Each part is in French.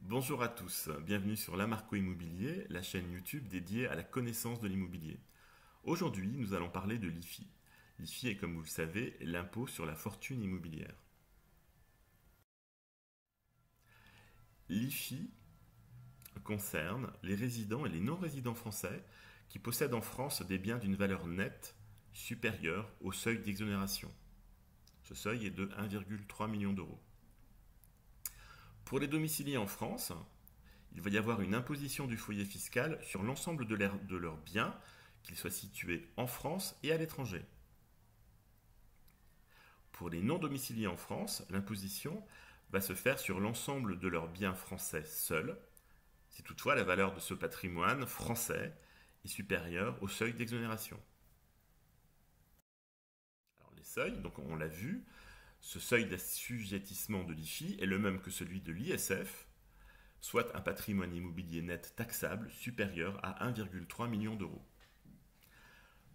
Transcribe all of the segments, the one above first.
Bonjour à tous, bienvenue sur Lamarco Immobilier, la chaîne YouTube dédiée à la connaissance de l'immobilier. Aujourd'hui, nous allons parler de l'IFI. L'IFI est, comme vous le savez, l'impôt sur la fortune immobilière. L'IFI concerne les résidents et les non-résidents français qui possèdent en France des biens d'une valeur nette supérieure au seuil d'exonération. Ce seuil est de 1,3 million d'euros. Pour les domiciliés en France, il va y avoir une imposition du foyer fiscal sur l'ensemble de leurs biens, qu'ils soient situés en France et à l'étranger. Pour les non-domiciliés en France, l'imposition va se faire sur l'ensemble de leurs biens français seuls, si toutefois la valeur de ce patrimoine français est supérieure au seuil d'exonération. Alors les seuils, donc on l'a vu, ce seuil d'assujettissement de l'IFI est le même que celui de l'ISF, soit un patrimoine immobilier net taxable supérieur à 1,3 million d'euros.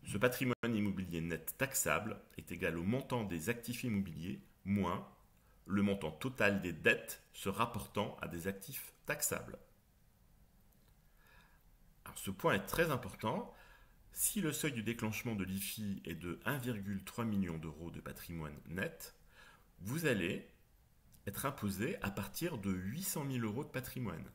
Ce patrimoine immobilier net taxable est égal au montant des actifs immobiliers moins le montant total des dettes se rapportant à des actifs taxables. Alors, ce point est très important. Si le seuil de déclenchement de l'IFI est de 1,3 million d'euros de patrimoine net, vous allez être imposé à partir de 800 000 euros de patrimoine.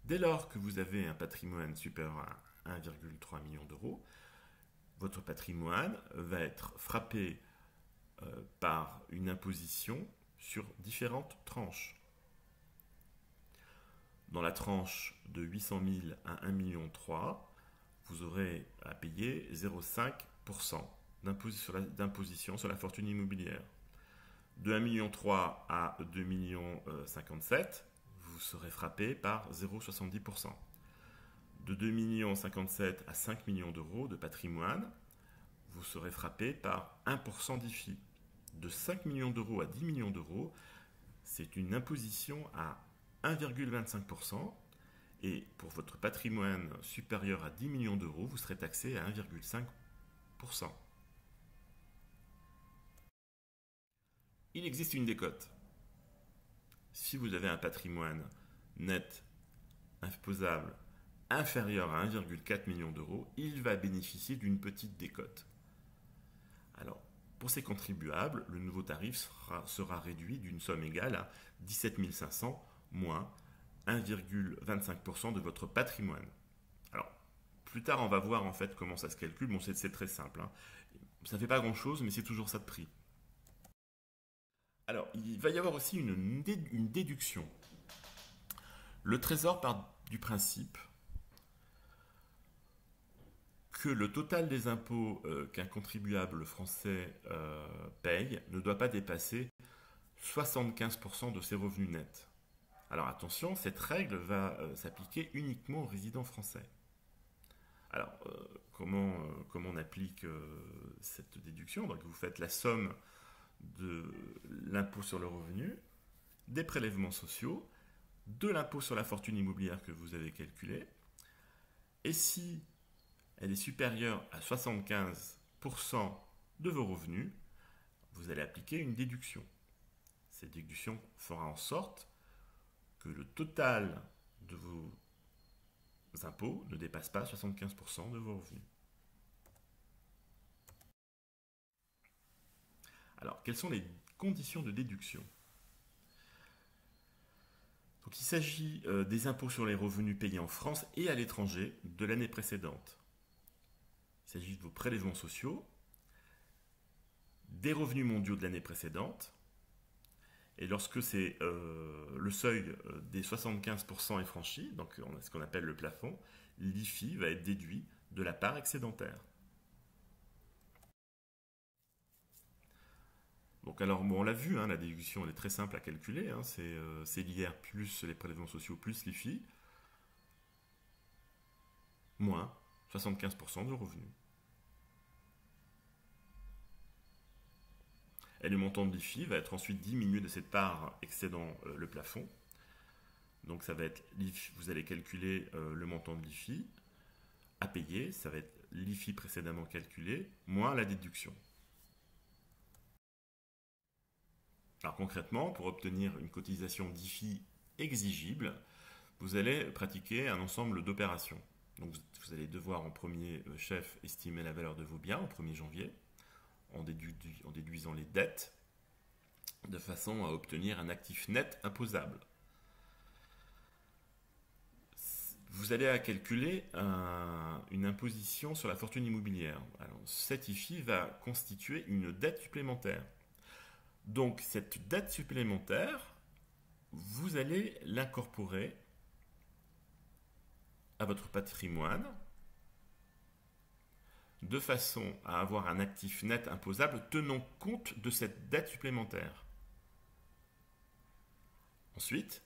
Dès lors que vous avez un patrimoine supérieur à 1,3 million d'euros, votre patrimoine va être frappé par une imposition sur différentes tranches. Dans la tranche de 800 000 à 1,3 million, vous aurez à payer 0,5% d'imposition sur la fortune immobilière. De 1,3 million à 2,57 millions, vous serez frappé par 0,70%. De 2,57 millions à 5 millions d'euros de patrimoine, vous serez frappé par 1% d'IFI. De 5 millions d'euros à 10 millions d'euros, c'est une imposition à 1,25%. Et pour votre patrimoine supérieur à 10 millions d'euros, vous serez taxé à 1,5%. Il existe une décote. Si vous avez un patrimoine net imposable inférieur à 1,4 million d'euros, il va bénéficier d'une petite décote. Alors, pour ces contribuables, le nouveau tarif sera réduit d'une somme égale à 17 500 moins 1,25% de votre patrimoine. Alors, plus tard, on va voir en fait comment ça se calcule. Bon, c'est très simple. Ça ne fait pas grand-chose, mais c'est toujours ça de prix. Alors, il va y avoir aussi une déduction. Le Trésor part du principe que le total des impôts qu'un contribuable français paye ne doit pas dépasser 75% de ses revenus nets. Alors attention, cette règle va s'appliquer uniquement aux résidents français. Alors, comment on applique cette déduction? Donc, vous faites la somme de l'impôt sur le revenu, des prélèvements sociaux, de l'impôt sur la fortune immobilière que vous avez calculé, et si elle est supérieure à 75% de vos revenus, vous allez appliquer une déduction. Cette déduction fera en sorte que le total de vos impôts ne dépasse pas 75% de vos revenus. Alors, quelles sont les conditions de déduction? Donc, il s'agit des impôts sur les revenus payés en France et à l'étranger de l'année précédente. Il s'agit de vos prélèvements sociaux, des revenus mondiaux de l'année précédente, et lorsque le seuil des 75% est franchi, donc on a ce qu'on appelle le plafond, l'IFI va être déduit de la part excédentaire. Donc alors, bon, on l'a vu, la déduction elle est très simple à calculer, c'est l'IR plus les prélèvements sociaux plus l'IFI, moins 75% de revenus. Et le montant de l'IFI va être ensuite diminué de cette part excédant le plafond. Donc ça va être vous allez calculer le montant de l'IFI à payer, ça va être l'IFI précédemment calculé, moins la déduction. Alors concrètement, pour obtenir une cotisation d'IFI exigible, vous allez pratiquer un ensemble d'opérations. Donc vous allez devoir en premier chef estimer la valeur de vos biens au 1er janvier en déduisant les dettes de façon à obtenir un actif net imposable. Vous allez calculer une imposition sur la fortune immobilière. Alors, cet IFI va constituer une dette supplémentaire. Donc cette dette supplémentaire, vous allez l'incorporer à votre patrimoine de façon à avoir un actif net imposable tenant compte de cette dette supplémentaire. Ensuite,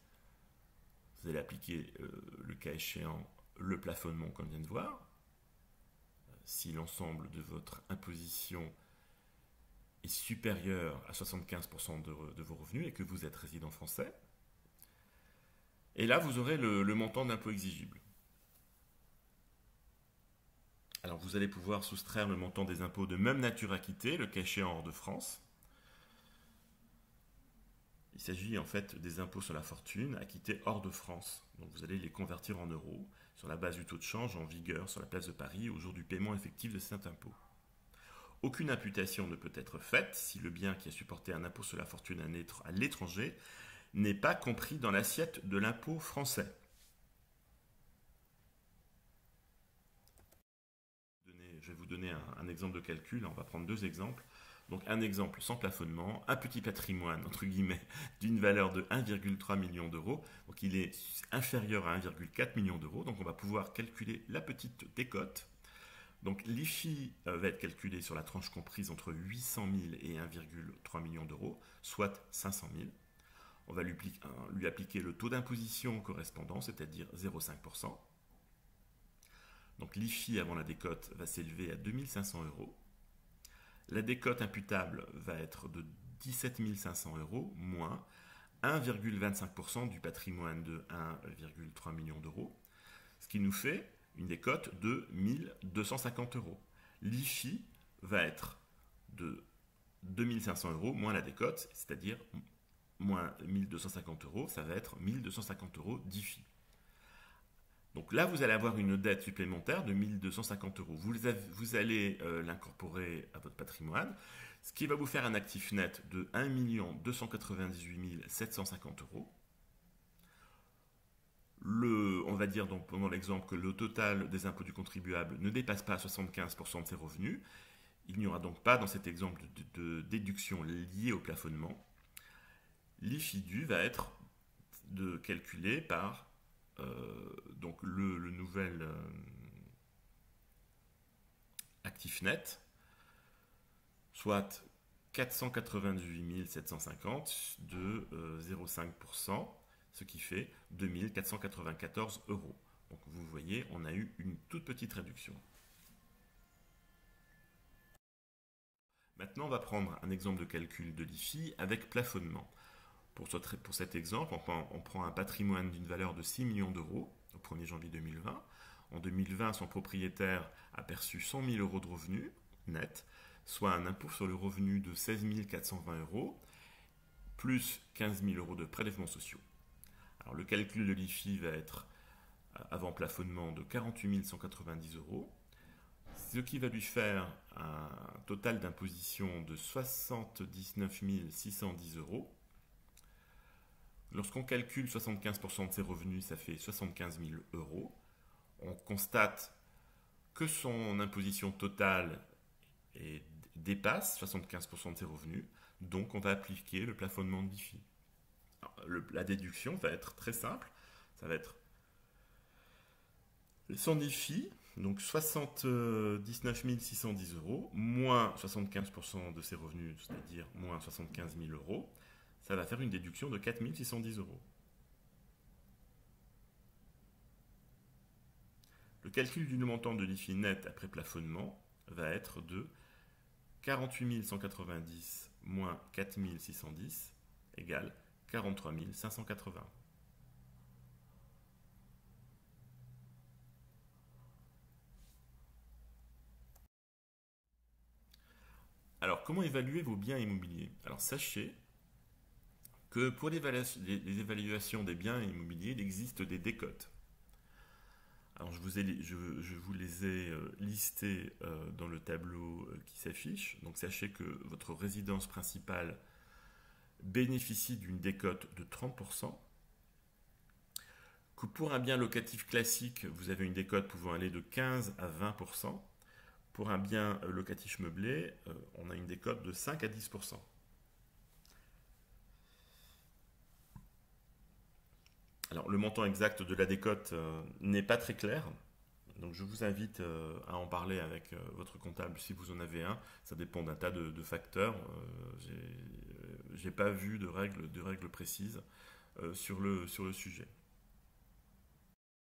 vous allez appliquer, le cas échéant, le plafonnement comme on vient de voir. Si l'ensemble de votre imposition est supérieur à 75% de vos revenus et que vous êtes résident français. Et là, vous aurez le montant d'impôt exigible. Alors, vous allez pouvoir soustraire le montant des impôts de même nature acquittés, le cas échéant hors de France. Il s'agit en fait des impôts sur la fortune acquittés hors de France. Donc vous allez les convertir en euros sur la base du taux de change en vigueur sur la place de Paris au jour du paiement effectif de cet impôt. Aucune imputation ne peut être faite si le bien qui a supporté un impôt sur la fortune à l'étranger n'est pas compris dans l'assiette de l'impôt français. Je vais vous donner un exemple de calcul. On va prendre deux exemples. Donc un exemple sans plafonnement, un petit patrimoine, entre guillemets, d'une valeur de 1,3 million d'euros. Donc il est inférieur à 1,4 million d'euros. Donc on va pouvoir calculer la petite décote. Donc l'IFI va être calculé sur la tranche comprise entre 800 000 et 1,3 million d'euros, soit 500 000. On va lui appliquer le taux d'imposition correspondant, c'est-à-dire 0,5%. Donc l'IFI avant la décote va s'élever à 2 500 euros. La décote imputable va être de 17 500 euros moins 1,25% du patrimoine de 1,3 million d'euros, ce qui nous fait une décote de 1250 euros. L'IFI va être de 2500 euros moins la décote, c'est-à-dire moins 1250 euros, ça va être 1250 euros d'IFI. Donc là, vous allez avoir une dette supplémentaire de 1250 euros. Vous allez l'incorporer à votre patrimoine, ce qui va vous faire un actif net de 1 298 750 euros. On va dire donc pendant l'exemple que le total des impôts du contribuable ne dépasse pas 75% de ses revenus. Il n'y aura donc pas dans cet exemple de déduction liée au plafonnement. L'IFI dû va être calculé par donc le nouvel actif net, soit 498 750 de 0,5%, ce qui fait 2494 euros. Donc vous voyez, on a eu une toute petite réduction. Maintenant, on va prendre un exemple de calcul de l'IFI avec plafonnement. Pour cet exemple, on prend un patrimoine d'une valeur de 6 millions d'euros au 1er janvier 2020. En 2020, son propriétaire a perçu 100 000 euros de revenus nets, soit un impôt sur le revenu de 16 420 euros, plus 15 000 euros de prélèvements sociaux. Alors, le calcul de l'IFI va être avant plafonnement de 48 190 euros, ce qui va lui faire un total d'imposition de 79 610 euros. Lorsqu'on calcule 75% de ses revenus, ça fait 75 000 euros. On constate que son imposition totale dépasse 75% de ses revenus, donc on va appliquer le plafonnement de l'IFI. La déduction va être très simple, ça va être son IFI, donc 79 610 euros, moins 75% de ses revenus, c'est-à-dire moins 75 000 euros, ça va faire une déduction de 4 610 euros. Le calcul du montant de l'IFI net après plafonnement va être de 48 190 moins 4 610 égale 43 580. Alors, comment évaluer vos biens immobiliers? Alors, sachez que pour les évaluations des biens immobiliers, il existe des décotes. Alors je vous les ai listés dans le tableau qui s'affiche. Donc sachez que votre résidence principale bénéficie d'une décote de 30%, que pour un bien locatif classique, vous avez une décote pouvant aller de 15 à 20%. Pour un bien locatif meublé, on a une décote de 5 à 10%. Alors, le montant exact de la décote n'est pas très clair. Donc, je vous invite à en parler avec votre comptable si vous en avez un. Ça dépend d'un tas de facteurs. J'ai pas vu de règles précises sur le sujet.